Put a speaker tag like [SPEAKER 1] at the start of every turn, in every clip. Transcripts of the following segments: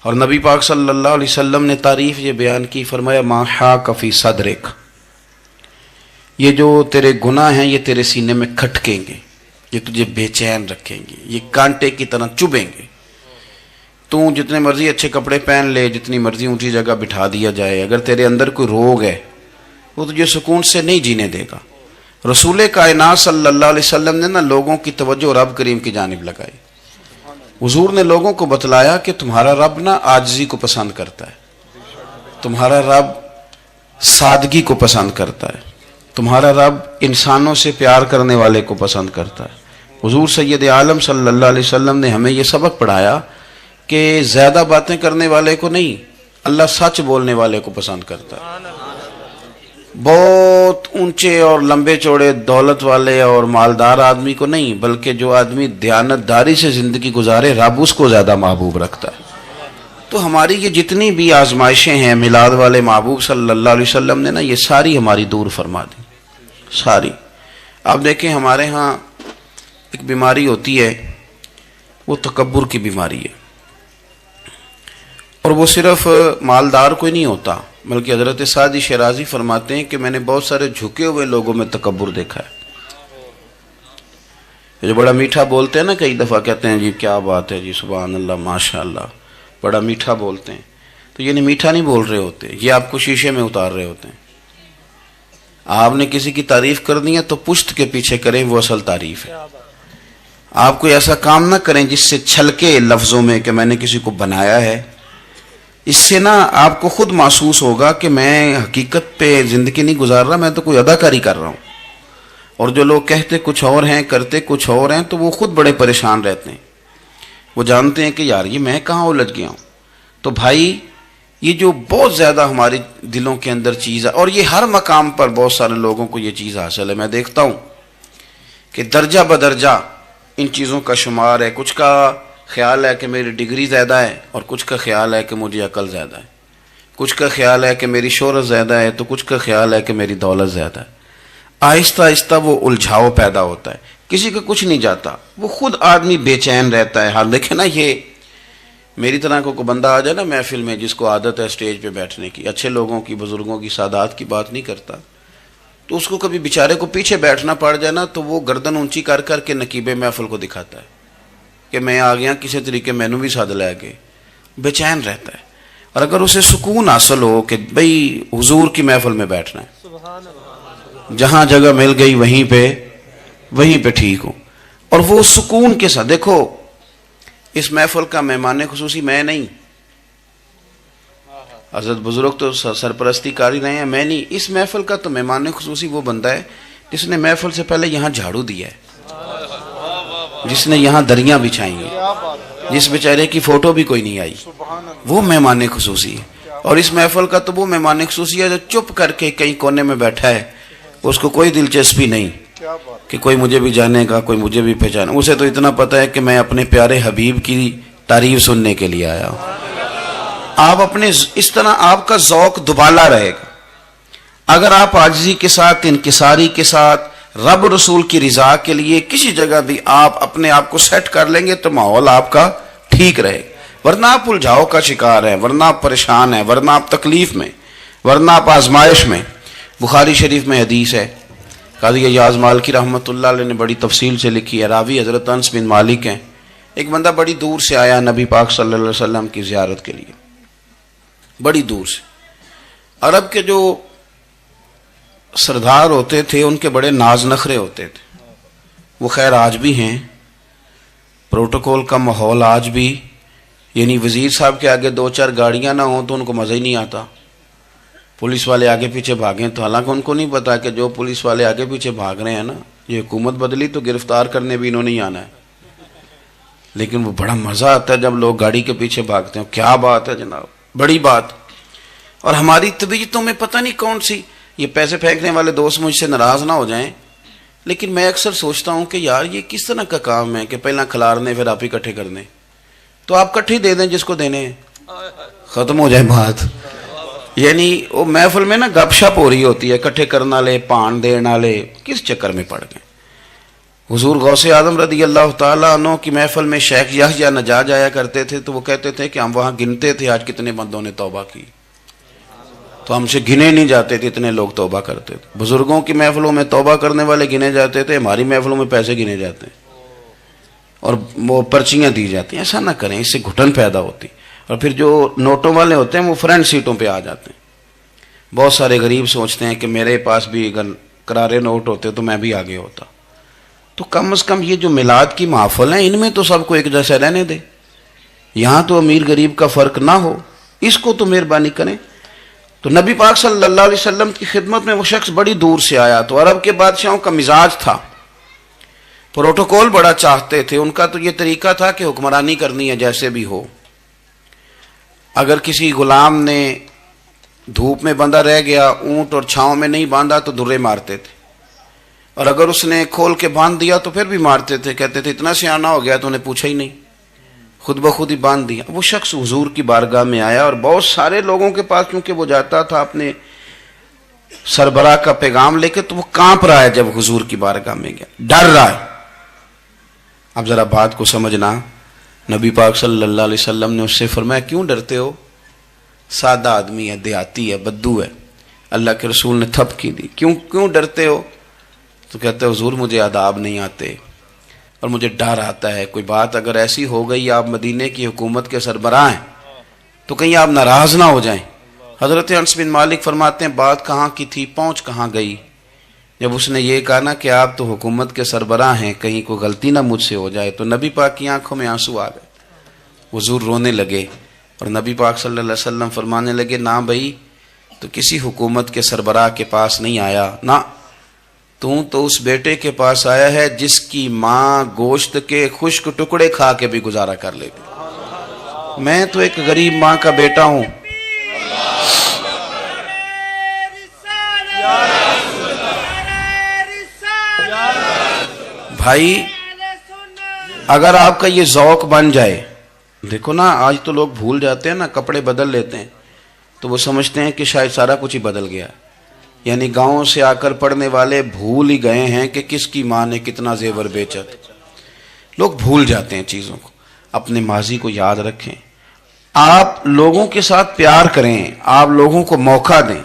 [SPEAKER 1] اور نبی پاک صلی اللہ علیہ وسلم نے تعریف یہ بیان کی، فرمایا ما حاک فی صدرک، یہ جو تیرے گناہ ہیں یہ تیرے سینے میں کھٹکیں گے، یہ تجھے بے چین رکھیں گے، یہ کانٹے کی طرح چبھیں گے۔ تو جتنے مرضی اچھے کپڑے پہن لے، جتنی مرضی اونچی جگہ بٹھا دیا جائے، اگر تیرے اندر کوئی روگ ہے وہ تجھے سکون سے نہیں جینے دے گا۔ رسول کائنات صلی اللہ علیہ وسلم نے نا لوگوں کی توجہ رب کریم کی جانب لگائی۔ حضور نے لوگوں کو بتلایا کہ تمہارا رب نا عاجزی کو پسند کرتا ہے، تمہارا رب سادگی کو پسند کرتا ہے، تمہارا رب انسانوں سے پیار کرنے والے کو پسند کرتا ہے۔ حضور سید عالم صلی اللہ علیہ وسلم نے ہمیں یہ سبق پڑھایا کہ زیادہ باتیں کرنے والے کو نہیں، اللہ سچ بولنے والے کو پسند کرتا ہے۔ بہت اونچے اور لمبے چوڑے دولت والے اور مالدار آدمی کو نہیں، بلکہ جو آدمی دیانت داری سے زندگی گزارے رب اس کو زیادہ محبوب رکھتا ہے۔ تو ہماری یہ جتنی بھی آزمائشیں ہیں میلاد والے محبوب صلی اللہ علیہ وسلم نے نا یہ ساری ہماری دور فرما دی، ساری۔ آپ دیکھیں ہمارے ہاں ایک بیماری ہوتی ہے، وہ تکبر کی بیماری ہے، اور وہ صرف مالدار کوئی نہیں ہوتا، بلکہ حضرت سعدی شیرازی فرماتے ہیں کہ میں نے بہت سارے جھکے ہوئے لوگوں میں تکبر دیکھا ہے۔ جو بڑا میٹھا بولتے ہیں نا، کئی دفعہ کہتے ہیں جی کیا بات ہے جی، سبحان اللہ ماشاء اللہ، بڑا میٹھا بولتے ہیں، تو یہ نہیں میٹھا نہیں بول رہے ہوتے، یہ آپ کو شیشے میں اتار رہے ہوتے ہیں۔ آپ نے کسی کی تعریف کرنی ہے تو پشت کے پیچھے کریں، وہ اصل تعریف ہے۔ آپ کوئی ایسا کام نہ کریں جس سے چھلکے لفظوں میں کہ میں نے کسی کو بنایا ہے، اس سے نا آپ کو خود محسوس ہوگا کہ میں حقیقت پہ زندگی نہیں گزار رہا، میں تو کوئی اداکاری کر رہا ہوں۔ اور جو لوگ کہتے کچھ اور ہیں کرتے کچھ اور ہیں تو وہ خود بڑے پریشان رہتے ہیں، وہ جانتے ہیں کہ یار یہ میں کہاں الجھ گیا ہوں۔ تو بھائی یہ جو بہت زیادہ ہمارے دلوں کے اندر چیز ہے، اور یہ ہر مقام پر بہت سارے لوگوں کو یہ چیز حاصل ہے، میں دیکھتا ہوں کہ درجہ بدرجہ ان چیزوں کا شمار ہے۔ کچھ کا خیال ہے کہ میری ڈگری زیادہ ہے، اور کچھ کا خیال ہے کہ مجھے عقل زیادہ ہے، کچھ کا خیال ہے کہ میری شہرت زیادہ ہے، تو کچھ کا خیال ہے کہ میری دولت زیادہ ہے۔ آہستہ آہستہ وہ الجھاؤ پیدا ہوتا ہے، کسی کا کچھ نہیں جاتا، وہ خود آدمی بے چین رہتا ہے۔ حال دیکھیں نا، یہ میری طرح کو بندہ آ جائے نا محفل میں، جس کو عادت ہے اسٹیج پہ بیٹھنے کی، اچھے لوگوں کی، بزرگوں کی، سادات کی بات نہیں کرتا، تو اس کو کبھی بیچارے کو پیچھے بیٹھنا پڑ جائے نا تو وہ گردن اونچی کر کر کے نقیب محفل کو دکھاتا ہے کہ میں آ گیا، کسی طریقے مینو بھی ساتھ لے کے، بے چین رہتا ہے۔ اور اگر اسے سکون حاصل ہو کہ بھئی حضور کی محفل میں بیٹھنا ہے، جہاں جگہ مل گئی وہیں پہ ٹھیک ہو، اور وہ سکون کے ساتھ۔ دیکھو اس محفل کا مہمان خصوصی میں نہیں، حضرت بزرگ تو سرپرستی کاری رہے ہیں، میں نہیں۔ اس محفل کا تو مہمان خصوصی وہ بندہ ہے جس نے محفل سے پہلے یہاں جھاڑو دیا ہے، جس نے یہاں دریاں بچھائی ہیں، جس بیچارے کی فوٹو بھی کوئی نہیں آئی، وہ مہمان خصوصی ہے۔ اور اس محفل کا تو وہ مہمان خصوصی ہے جو چپ کر کے کہیں کونے میں بیٹھا ہے، اس کو کوئی دلچسپی نہیں کہ کوئی مجھے بھی جانے گا، کوئی مجھے بھی پہچانے، اسے تو اتنا پتہ ہے کہ میں اپنے پیارے حبیب کی تعریف سننے کے لیے آیا ہوں۔ آپ اپنے اس طرح آپ کا ذوق دبالا رہے گا اگر آپ عاجزی کے ساتھ، انکساری کے ساتھ، رب رسول کی رضا کے لیے کسی جگہ بھی آپ اپنے آپ کو سیٹ کر لیں گے تو ماحول آپ کا ٹھیک رہے گا۔ ورنہ آپ الجھاؤ کا شکار ہیں، ورنہ آپ پریشان ہیں، ورنہ آپ تکلیف میں، ورنہ آپ آزمائش میں۔ بخاری شریف میں حدیث ہے، قاضی ایاز مالکی رحمۃ اللہ علیہ نے بڑی تفصیل سے لکھی ہے، راوی حضرت انس بن مالک ہیں۔ ایک بندہ بڑی دور سے آیا نبی پاک صلی اللہ علیہ وسلم کی زیارت کے لیے، بڑی دور سے۔ عرب کے جو سردار ہوتے تھے ان کے بڑے ناز نخرے ہوتے تھے، وہ خیر آج بھی ہیں، پروٹوکول کا ماحول آج بھی، یعنی وزیر صاحب کے آگے دو چار گاڑیاں نہ ہوں تو ان کو مزہ ہی نہیں آتا، پولیس والے آگے پیچھے بھاگیں تو حالانکہ ان کو نہیں پتا کہ جو پولیس والے آگے پیچھے بھاگ رہے ہیں نا، یہ حکومت بدلی تو گرفتار کرنے بھی انہوں نے ہی آنا ہے، لیکن وہ بڑا مزہ آتا ہے جب لوگ گاڑی کے پیچھے بھاگتے ہیں۔ کیا بات ہے جناب، بڑی بات۔ اور ہماری طبیعتوں میں پتہ نہیں کون سی، یہ پیسے پھینکنے والے دوست مجھ سے ناراض نہ ہو جائیں، لیکن میں اکثر سوچتا ہوں کہ یار یہ کس طرح کا کام ہے کہ پہلا کھلارنے پھر آپ اکٹھے کرنے، تو آپ کٹھے دے دیں جس کو دینے ہیں، ختم ہو جائے بات۔ یعنی وہ محفل میں نا گپ شپ ہو رہی ہوتی ہے، اکٹھے کرنا لے، پان دینا لے، کس چکر میں پڑ گئے۔ حضور غوث اعظم رضی اللہ تعالیٰ عنہ کی محفل میں شیخ یحییٰ نجار جایا کرتے تھے تو وہ کہتے تھے کہ ہم وہاں گنتے تھے آج کتنے بندوں نے توبہ کی، تو ہم سے گنے نہیں جاتے تھے، اتنے لوگ توبہ کرتے تھے۔ بزرگوں کی محفلوں میں توبہ کرنے والے گنے جاتے تھے، ہماری محفلوں میں پیسے گنے جاتے ہیں اور وہ پرچیاں دی جاتی ہیں۔ ایسا نہ کریں، اس سے گھٹن پیدا ہوتی، اور پھر جو نوٹوں والے ہوتے ہیں وہ فرنٹ سیٹوں پہ آ جاتے ہیں۔ بہت سارے غریب سوچتے ہیں کہ میرے پاس بھی اگر کرارے نوٹ ہوتے تو میں بھی آگے ہوتا۔ تو کم از کم یہ جو میلاد کی محفل ہیں ان میں تو سب کو ایک جیسا رہنے دے، یہاں تو امیر غریب کا فرق نہ ہو، اس کو تو مہربانی کریں۔ تو نبی پاک صلی اللہ علیہ وسلم کی خدمت میں وہ شخص بڑی دور سے آیا، تو عرب کے بادشاہوں کا مزاج تھا، پروٹوکول بڑا چاہتے تھے، ان کا تو یہ طریقہ تھا کہ حکمرانی کرنی ہے جیسے بھی ہو۔ اگر کسی غلام نے دھوپ میں بندھا رہ گیا، اونٹ اور چھاؤں میں نہیں باندھا تو درے مارتے تھے، اور اگر اس نے کھول کے باندھ دیا تو پھر بھی مارتے تھے، کہتے تھے اتنا سیانا ہو گیا تو انہیں پوچھا ہی نہیں، خود بخود ہی باندھ دیا۔ وہ شخص حضور کی بارگاہ میں آیا اور بہت سارے لوگوں کے پاس کیونکہ وہ جاتا تھا اپنے سربراہ کا پیغام لے کے، تو وہ کانپ رہا ہے جب حضور کی بارگاہ میں گیا، ڈر رہا ہے۔ اب ذرا بات کو سمجھنا، نبی پاک صلی اللہ علیہ وسلم نے اس سے فرمایا کیوں ڈرتے ہو؟ سادہ آدمی ہے، دیہاتی ہے، بدو ہے۔ اللہ کے رسول نے تھپکی دی، کیوں ڈرتے ہو؟ تو کہتے ہیں حضور مجھے آداب نہیں آتے اور مجھے ڈر آتا ہے، کوئی بات اگر ایسی ہو گئی، آپ مدینے کی حکومت کے سربراہ ہیں، تو کہیں آپ ناراض نہ ہو جائیں۔ حضرت انس بن مالک فرماتے ہیں بات کہاں کی تھی، پہنچ کہاں گئی؟ جب اس نے یہ کہا نا کہ آپ تو حکومت کے سربراہ ہیں، کہیں کوئی غلطی نہ مجھ سے ہو جائے، تو نبی پاک کی آنکھوں میں آنسو آ گئے، حضور رونے لگے، اور نبی پاک صلی اللہ علیہ وسلم فرمانے لگے نہ بھائی، تو کسی حکومت کے سربراہ کے پاس نہیں آیا، نہ تو اس بیٹے کے پاس آیا ہے جس کی ماں گوشت کے خشک ٹکڑے کھا کے بھی گزارا کر لیتی۔ میں تو ایک غریب ماں کا بیٹا ہوں۔ بھائی اگر آپ کا یہ ذوق بن جائے، دیکھو نا آج تو لوگ بھول جاتے ہیں نا، کپڑے بدل لیتے ہیں تو وہ سمجھتے ہیں کہ شاید سارا کچھ ہی بدل گیا، یعنی گاؤں سے آ کر پڑھنے والے بھول ہی گئے ہیں کہ کس کی ماں نے کتنا زیور بیچا تھا۔ لوگ بھول جاتے ہیں چیزوں کو، اپنے ماضی کو یاد رکھیں، آپ لوگوں کے ساتھ پیار کریں، آپ لوگوں کو موقع دیں،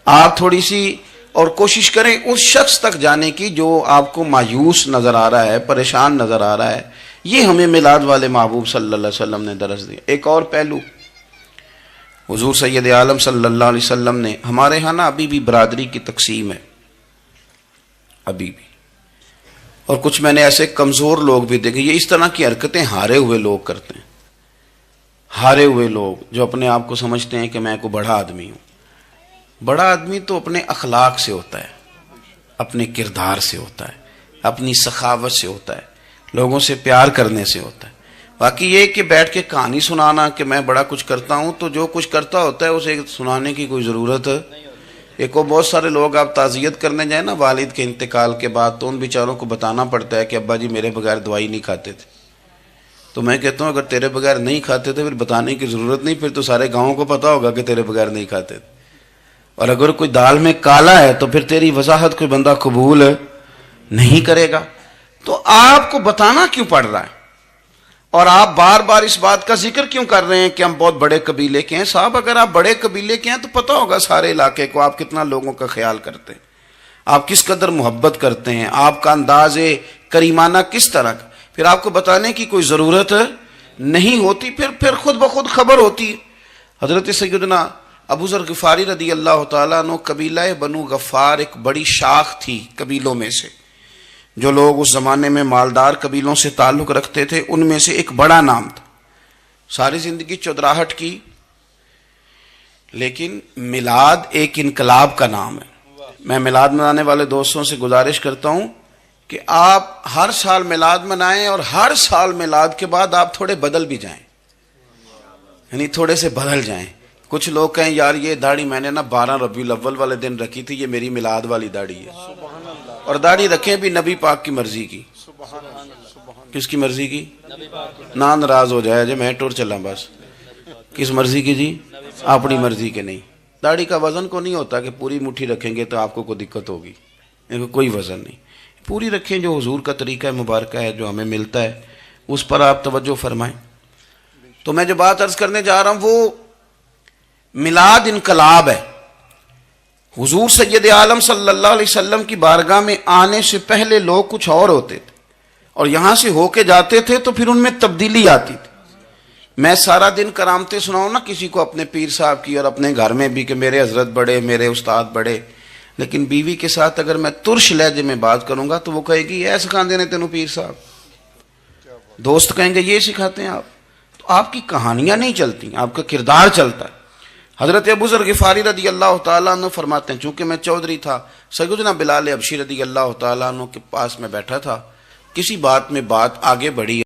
[SPEAKER 1] آپ تھوڑی سی اور کوشش کریں اس شخص تک جانے کی جو آپ کو مایوس نظر آ رہا ہے، پریشان نظر آ رہا ہے۔ یہ ہمیں میلاد والے محبوب صلی اللہ علیہ وسلم نے درس دیا۔ ایک اور پہلو، حضور سید عالم صلی اللہ علیہ وسلم نے، ہمارے ہاں نا ابھی بھی برادری کی تقسیم ہے، ابھی بھی، اور کچھ میں نے ایسے کمزور لوگ بھی دیکھے، یہ اس طرح کی حرکتیں ہارے ہوئے لوگ کرتے ہیں، ہارے ہوئے لوگ جو اپنے آپ کو سمجھتے ہیں کہ میں کوئی بڑا آدمی ہوں۔ بڑا آدمی تو اپنے اخلاق سے ہوتا ہے، اپنے کردار سے ہوتا ہے، اپنی سخاوت سے ہوتا ہے، لوگوں سے پیار کرنے سے ہوتا ہے۔ باقی یہ کہ بیٹھ کے کہانی سنانا کہ میں بڑا کچھ کرتا ہوں، تو جو کچھ کرتا ہوتا ہے اسے سنانے کی کوئی ضرورت ہے؟ ایک اور بہت سارے لوگ آپ تعزیت کرنے جائیں نا والد کے انتقال کے بعد، تو ان بیچاروں کو بتانا پڑتا ہے کہ ابا جی میرے بغیر دوائی نہیں کھاتے تھے۔ تو میں کہتا ہوں اگر تیرے بغیر نہیں کھاتے تھے پھر بتانے کی ضرورت نہیں، پھر تو سارے گاؤں کو پتا ہوگا کہ تیرے بغیر نہیں کھاتے تھے۔ اور اگر کوئی دال میں کالا ہے تو پھر تیری وضاحت کوئی بندہ قبول نہیں کرے گا۔ تو آپ کو بتانا کیوں پڑ رہا ہے، اور آپ بار بار اس بات کا ذکر کیوں کر رہے ہیں کہ ہم بہت بڑے قبیلے کے ہیں؟ صاحب اگر آپ بڑے قبیلے کے ہیں تو پتہ ہوگا سارے علاقے کو آپ کتنا لوگوں کا خیال کرتے ہیں، آپ کس قدر محبت کرتے ہیں، آپ کا انداز کریمانہ کس طرح کا، پھر آپ کو بتانے کی کوئی ضرورت نہیں ہوتی، پھر خود بخود خبر ہوتی ہے۔ حضرت سیدنا ابو ذر غفاری رضی اللہ تعالیٰ عنہ، قبیلہ بنو غفار ایک بڑی شاخ تھی قبیلوں میں سے، جو لوگ اس زمانے میں مالدار قبیلوں سے تعلق رکھتے تھے ان میں سے ایک بڑا نام تھا۔ ساری زندگی چودراہٹ کی، لیکن میلاد ایک انقلاب کا نام ہے۔ میں میلاد منانے والے دوستوں سے گزارش کرتا ہوں کہ آپ ہر سال میلاد منائیں، اور ہر سال میلاد کے بعد آپ تھوڑے بدل بھی جائیں، یعنی تھوڑے سے بدل جائیں۔ کچھ لوگ کہیں یار یہ داڑھی میں نے نا 12 ربیع الاول والے دن رکھی تھی، یہ میری میلاد والی داڑھی ہے، اور داڑھی رکھیں بھی نبی پاک کی مرضی کی۔ کس کی مرضی کی؟ نہ ناراض ہو جائے جی میں ٹور چلا، بس کس مرضی کی جی؟ اپنی مرضی کے نہیں۔ داڑھی کا وزن کو نہیں ہوتا کہ پوری مٹھی رکھیں گے تو آپ کو کوئی دقت ہوگی، کوئی وزن نہیں۔ پوری رکھیں، جو حضور کا طریقہ مبارکہ ہے جو ہمیں ملتا ہے اس پر آپ توجہ فرمائیں۔ تو میں جو بات عرض کرنے جا رہا ہوں وہ میلاد انقلاب ہے۔ حضور سید عالم صلی اللہ علیہ وسلم کی بارگاہ میں آنے سے پہلے لوگ کچھ اور ہوتے تھے، اور یہاں سے ہو کے جاتے تھے تو پھر ان میں تبدیلی آتی تھی۔ میں سارا دن کرامتیں سناؤں نا کسی کو اپنے پیر صاحب کی اور اپنے گھر میں بھی کہ میرے حضرت بڑے، میرے استاد بڑے، لیکن بیوی کے ساتھ اگر میں ترش لہجے میں بات کروں گا تو وہ کہے گی اے سکھاندے نے تینوں پیر صاحب۔ دوست کہیں گے یہ سکھاتے ہیں آپ۔ تو آپ کی کہانیاں نہیں چلتی، آپ کا کردار چلتا ہے۔ حضرت ابو ذر غفاری رضی اللہ تعالیٰ عنہ فرماتے ہیں چونکہ میں چودھری تھا، سیدنا بلال حبشی رضی اللہ تعالیٰ عنہ کے پاس میں بیٹھا تھا، کسی بات میں بات آگے بڑھی